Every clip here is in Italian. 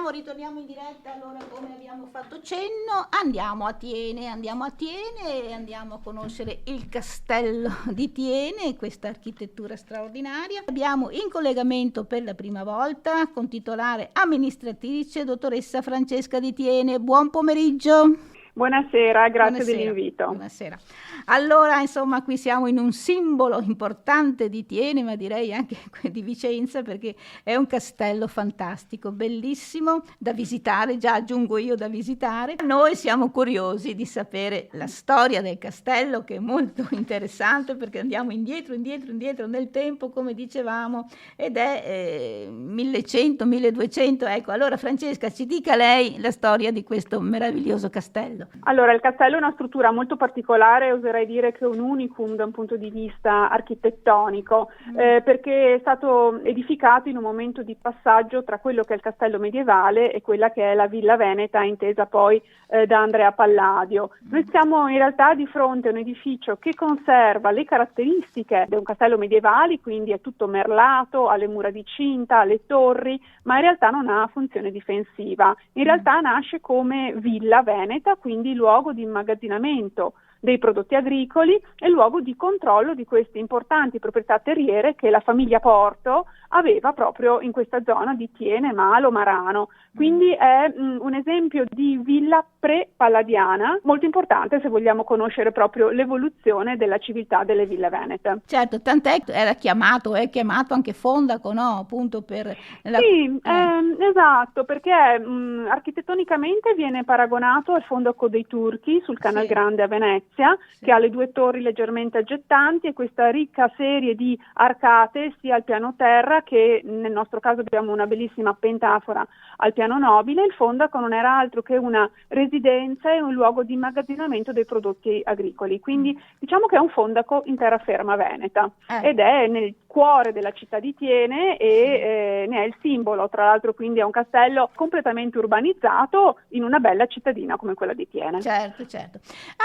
ritorniamo in diretta. Allora, come abbiamo fatto cenno, andiamo a Thiene e andiamo a conoscere il castello di Thiene, questa architettura straordinaria. Abbiamo in collegamento per la prima volta con titolare amministratrice dottoressa Francesca Di Thiene. Buon pomeriggio. Buonasera, grazie dell'invito. Buonasera. Allora, insomma, qui siamo in un simbolo importante di Thiene, ma direi anche di Vicenza, perché è un castello fantastico, bellissimo da visitare, già aggiungo io da visitare. Noi siamo curiosi di sapere la storia del castello, che è molto interessante, perché andiamo indietro nel tempo, come dicevamo, ed è 1100-1200. Ecco, allora Francesca, ci dica lei la storia di questo meraviglioso castello. Allora, il castello è una struttura molto particolare, oserei dire che è un unicum da un punto di vista architettonico, perché è stato edificato in un momento di passaggio tra quello che è il castello medievale e quella che è la Villa Veneta, intesa poi da Andrea Palladio. Noi siamo in realtà di fronte a un edificio che conserva le caratteristiche di un castello medievale, quindi è tutto merlato, ha le mura di cinta, ha le torri, ma in realtà non ha funzione difensiva. In realtà nasce come Villa Veneta, quindi luogo di immagazzinamento dei prodotti agricoli e luogo di controllo di queste importanti proprietà terriere che la famiglia Porto aveva proprio in questa zona di Thiene, Malo, Marano. Quindi è un esempio di villa pre-palladiana molto importante se vogliamo conoscere proprio l'evoluzione della civiltà delle ville venete. Certo, tant'è che è chiamato anche Fondaco, no? Appunto per esatto, perché architettonicamente viene paragonato al Fondaco dei Turchi sul Canal Grande a Venezia, che ha le due torri leggermente aggettanti e questa ricca serie di arcate sia al piano terra che nel nostro caso abbiamo una bellissima pentafora al piano nobile. Il Fondaco non era altro che una residenza e un luogo di immagazzinamento dei prodotti agricoli, quindi diciamo che è un Fondaco in terraferma veneta ed è nel cuore della città di Thiene e ne è il simbolo. Tra l'altro quindi è un castello completamente urbanizzato in una bella cittadina come quella di Thiene. Certo.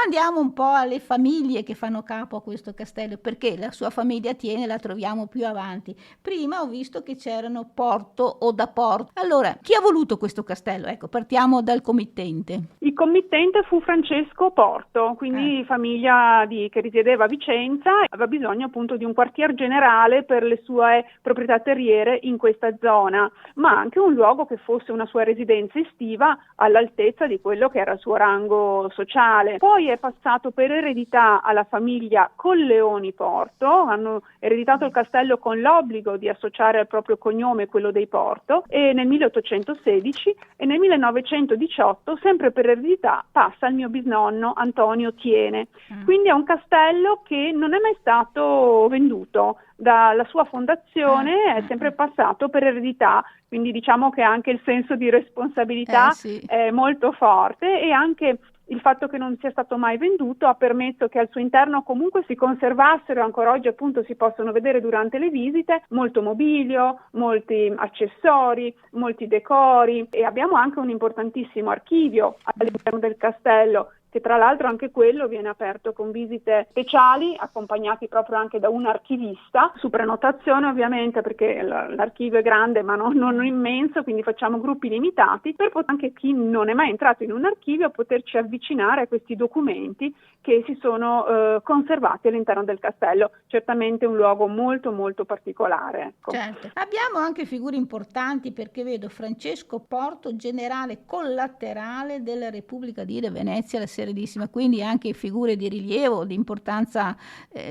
Andiamo un po' alle famiglie che fanno capo a questo castello, perché la sua famiglia Thiene la troviamo più avanti. Prima ho visto che c'erano Porto o da Porto. Allora, chi ha voluto questo castello? Ecco, partiamo dal committente. Il committente fu Francesco Porto, quindi famiglia che risiedeva a Vicenza, aveva bisogno appunto di un quartier generale per le sue proprietà terriere in questa zona, ma anche un luogo che fosse una sua residenza estiva all'altezza di quello che era il suo rango sociale. Poi è passato per eredità alla famiglia Colleoni Porto, hanno ereditato il castello con l'obbligo di associare al proprio cognome quello dei Porto, e nel 1816 e nel 1918, sempre per eredità, passa al mio bisnonno Antonio Thiene. Quindi è un castello che non è mai stato venduto. Dalla sua fondazione è sempre passato per eredità, quindi diciamo che anche il senso di responsabilità è molto forte, e anche il fatto che non sia stato mai venduto ha permesso che al suo interno comunque si conservassero, ancora oggi appunto si possono vedere durante le visite, molto mobilio, molti accessori, molti decori, e abbiamo anche un importantissimo archivio all'interno del castello, che tra l'altro anche quello viene aperto con visite speciali, accompagnati proprio anche da un archivista, su prenotazione ovviamente, perché l'archivio è grande ma non immenso, quindi facciamo gruppi limitati, per anche chi non è mai entrato in un archivio poterci avvicinare a questi documenti che si sono conservati all'interno del castello. Certamente un luogo molto molto particolare. Ecco. Certo. Abbiamo anche figure importanti, perché vedo Francesco Porto, generale collaterale della Repubblica di Venezia, la Serenissima, quindi anche figure di rilievo, di importanza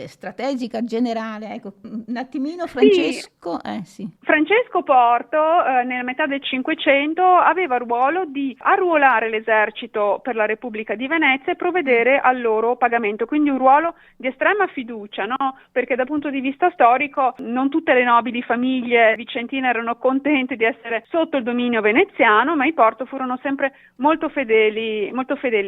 strategica generale. Ecco, un attimino Francesco. Francesco Porto nella metà del Cinquecento aveva il ruolo di arruolare l'esercito per la Repubblica di Venezia e provvedere al loro pagamento, quindi un ruolo di estrema fiducia, no? Perché dal punto di vista storico non tutte le nobili famiglie vicentine erano contente di essere sotto il dominio veneziano, ma i Porto furono sempre molto fedeli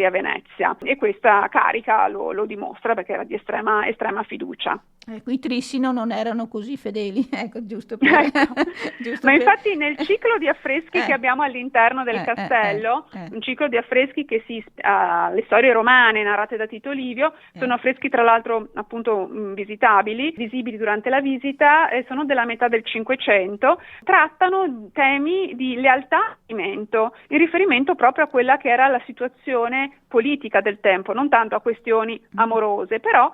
a Venezia. edilizia, e questa carica lo dimostra perché era di estrema fiducia. Ecco, i Trissino non erano così fedeli, ecco, giusto per... Ecco. giusto Ma per... infatti nel ciclo di affreschi che abbiamo all'interno del castello, un ciclo di affreschi che le storie romane narrate da Tito Livio, sono affreschi tra l'altro appunto visitabili, visibili durante la visita, sono della metà del Cinquecento, trattano temi di lealtà e tradimento, in riferimento proprio a quella che era la situazione politica del tempo, non tanto a questioni amorose, però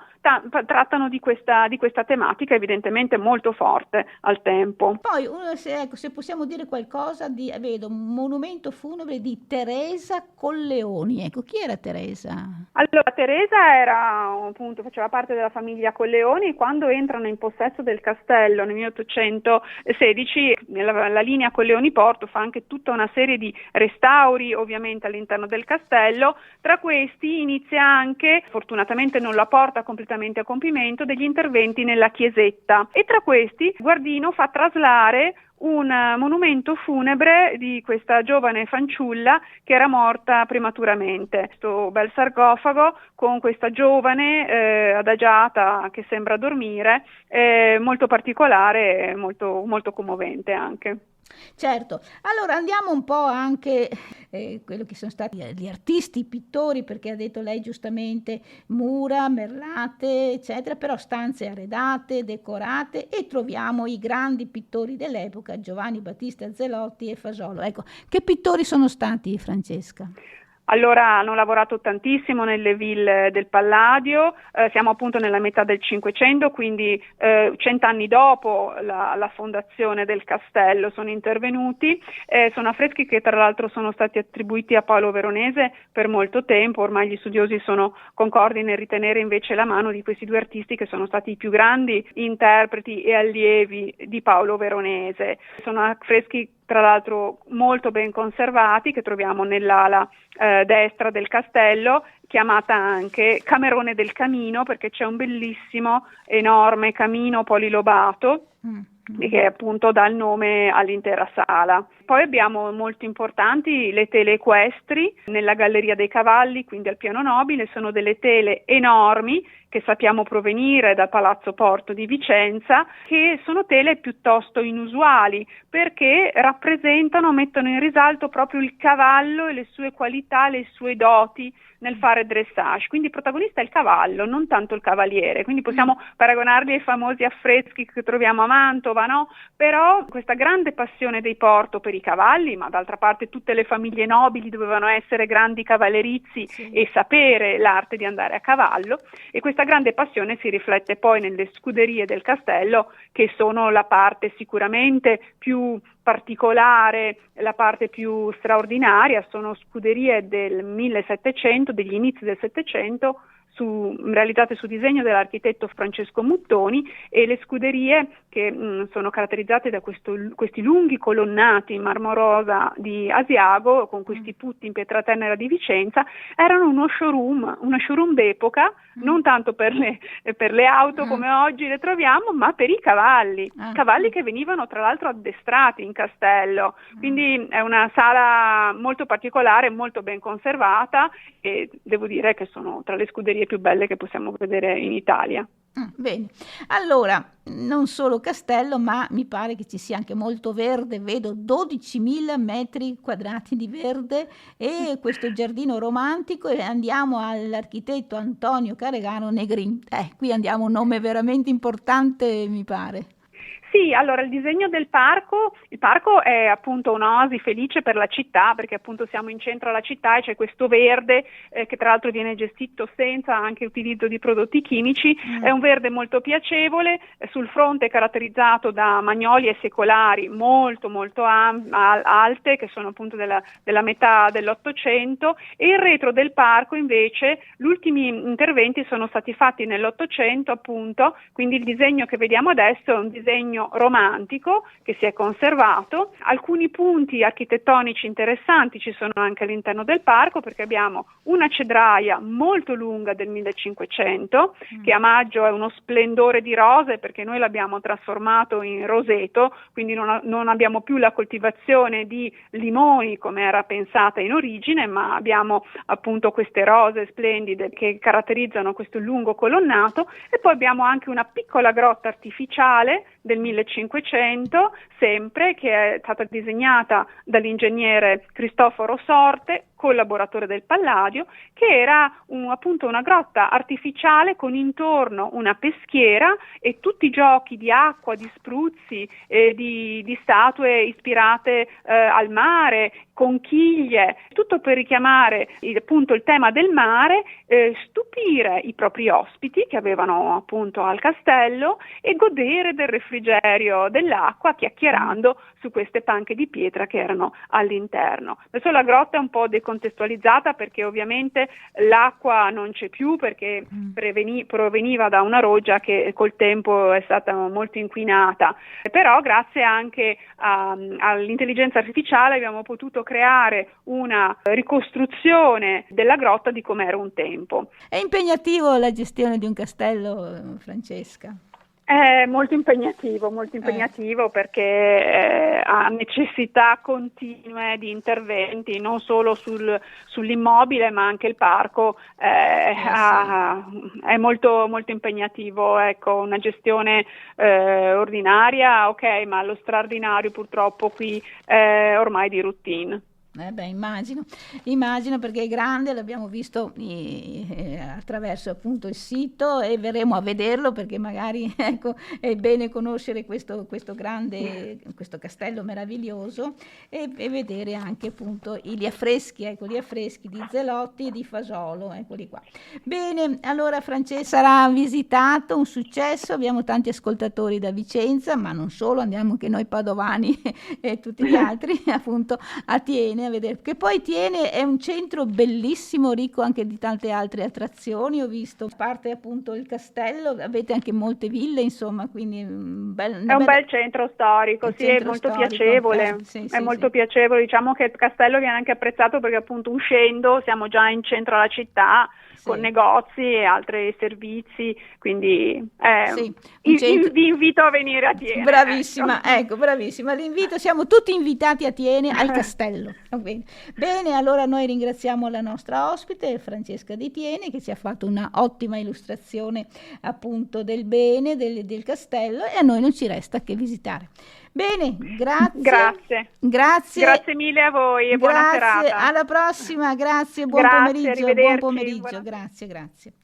trattano di questa tematica evidentemente molto forte al tempo. Poi, se possiamo dire qualcosa vedo un monumento funebre di Teresa Colleoni. Ecco, chi era Teresa? Allora, Teresa faceva parte della famiglia Colleoni. Quando entrano in possesso del castello nel 1816, la linea Colleoni-Porto fa anche tutta una serie di restauri ovviamente all'interno del castello. Tra questi inizia anche, fortunatamente non la porta completamente a compimento, degli interventi nella chiesetta, e tra questi Guardino fa traslare un monumento funebre di questa giovane fanciulla che era morta prematuramente. Questo bel sarcofago con questa giovane adagiata che sembra dormire, molto particolare, molto, molto commovente anche. Certo, allora andiamo un po' anche quello che sono stati gli artisti, i pittori, perché ha detto lei giustamente mura, merlate, eccetera, però stanze arredate, decorate, e troviamo i grandi pittori dell'epoca, Giovanni Battista Zelotti e Fasolo. Ecco, che pittori sono stati, Francesca? Allora, hanno lavorato tantissimo nelle ville del Palladio, siamo appunto nella metà del Cinquecento, quindi 100 anni dopo la fondazione del castello sono intervenuti. Sono affreschi che tra l'altro sono stati attribuiti a Paolo Veronese per molto tempo. Ormai gli studiosi sono concordi nel ritenere invece la mano di questi due artisti che sono stati i più grandi interpreti e allievi di Paolo Veronese. Sono affreschi tra l'altro molto ben conservati, che troviamo nell'ala destra del castello, chiamata anche Camerone del Camino, perché c'è un bellissimo, enorme camino polilobato che appunto dà il nome all'intera sala. Poi abbiamo molto importanti le tele equestri nella Galleria dei Cavalli, quindi al piano nobile. Sono delle tele enormi che sappiamo provenire dal Palazzo Porto di Vicenza, che sono tele piuttosto inusuali perché mettono in risalto proprio il cavallo e le sue qualità, le sue doti nel fare dressage. Quindi il protagonista è il cavallo, non tanto il cavaliere, quindi possiamo paragonarli ai famosi affreschi che troviamo a Mantova, no? Però questa grande passione dei Porto per i cavalli, ma d'altra parte tutte le famiglie nobili dovevano essere grandi cavallerizi e sapere l'arte di andare a cavallo, e questa grande passione si riflette poi nelle scuderie del castello, che sono la parte sicuramente più particolare, la parte più straordinaria. Sono scuderie del 1700, degli inizi del Settecento, realizzate su disegno dell'architetto Francesco Muttoni, e le scuderie che sono caratterizzate da questi lunghi colonnati in marmorosa di Asiago con questi putti in pietratenera di Vicenza erano uno showroom d'epoca, non tanto per le auto come oggi le troviamo, ma per i cavalli che venivano tra l'altro addestrati in castello. Quindi è una sala molto particolare, molto ben conservata, e devo dire che sono tra le scuderie più belle che possiamo vedere in Italia. Bene, allora non solo castello, ma mi pare che ci sia anche molto verde. Vedo 12.000 metri quadrati di verde e questo giardino romantico, e andiamo all'architetto Antonio Caregano Negrin. Qui andiamo a un nome veramente importante, mi pare. Sì, allora il disegno il parco è appunto un'oasi felice per la città, perché appunto siamo in centro alla città e c'è questo verde che tra l'altro viene gestito senza anche utilizzo di prodotti chimici. È un verde molto piacevole, sul fronte caratterizzato da magnolie secolari molto molto alte, che sono appunto della metà dell'Ottocento, e il retro del parco invece gli ultimi interventi sono stati fatti nell'Ottocento appunto, quindi il disegno che vediamo adesso è un disegno disegno romantico che si è conservato. Alcuni punti architettonici interessanti ci sono anche all'interno del parco, perché abbiamo una cedraia molto lunga del 1500 che a maggio è uno splendore di rose, perché noi l'abbiamo trasformato in roseto, quindi non abbiamo più la coltivazione di limoni come era pensata in origine, ma abbiamo appunto queste rose splendide che caratterizzano questo lungo colonnato. E poi abbiamo anche una piccola grotta artificiale del 1500, sempre, che è stata disegnata dall'ingegnere Cristoforo Sorte, collaboratore del Palladio, che era appunto una grotta artificiale con intorno una peschiera e tutti i giochi di acqua, di spruzzi, di statue ispirate al mare, conchiglie, tutto per richiamare appunto il tema del mare, stupire i propri ospiti che avevano appunto al castello e godere del refrigerio dell'acqua chiacchierando su queste panche di pietra che erano all'interno. Adesso la grotta è un po' decontestualizzata perché ovviamente l'acqua non c'è più, perché proveniva da una roggia che col tempo è stata molto inquinata, però grazie anche all'intelligenza artificiale abbiamo potuto creare una ricostruzione della grotta di com'era un tempo. È impegnativo la gestione di un castello, Francesca? È molto impegnativo perché ha necessità continue di interventi, non solo sull'immobile, ma anche il parco è molto, molto impegnativo. Ecco, una gestione ordinaria, ok, ma lo straordinario purtroppo qui è ormai di routine. Immagino perché è grande, l'abbiamo visto attraverso appunto il sito e verremo a vederlo, perché magari ecco, è bene conoscere questo castello meraviglioso e vedere anche appunto gli affreschi di Zelotti e di Fasolo, eccoli qua. Bene, allora Francesca, sarà visitato, un successo, abbiamo tanti ascoltatori da Vicenza, ma non solo, andiamo anche noi padovani e tutti gli altri appunto a Thiene a vedere, che poi Thiene è un centro bellissimo, ricco anche di tante altre attrazioni. Ho visto, a parte appunto il castello, avete anche molte ville, insomma, quindi è un bel centro storico, sì, è molto piacevole, molto piacevole. Diciamo che il castello viene anche apprezzato perché appunto uscendo siamo già in centro alla città, con negozi e altri servizi, quindi vi invito a venire a Thiene. Bravissima, ecco, bravissima, l'invito, siamo tutti invitati a Thiene al castello. Bene, allora noi ringraziamo la nostra ospite Francesca di Thiene, che ci ha fatto una ottima illustrazione appunto del bene del castello, e a noi non ci resta che visitare. Bene, grazie. Grazie mille a voi e buona serata. Alla prossima, grazie, buon pomeriggio. Grazie.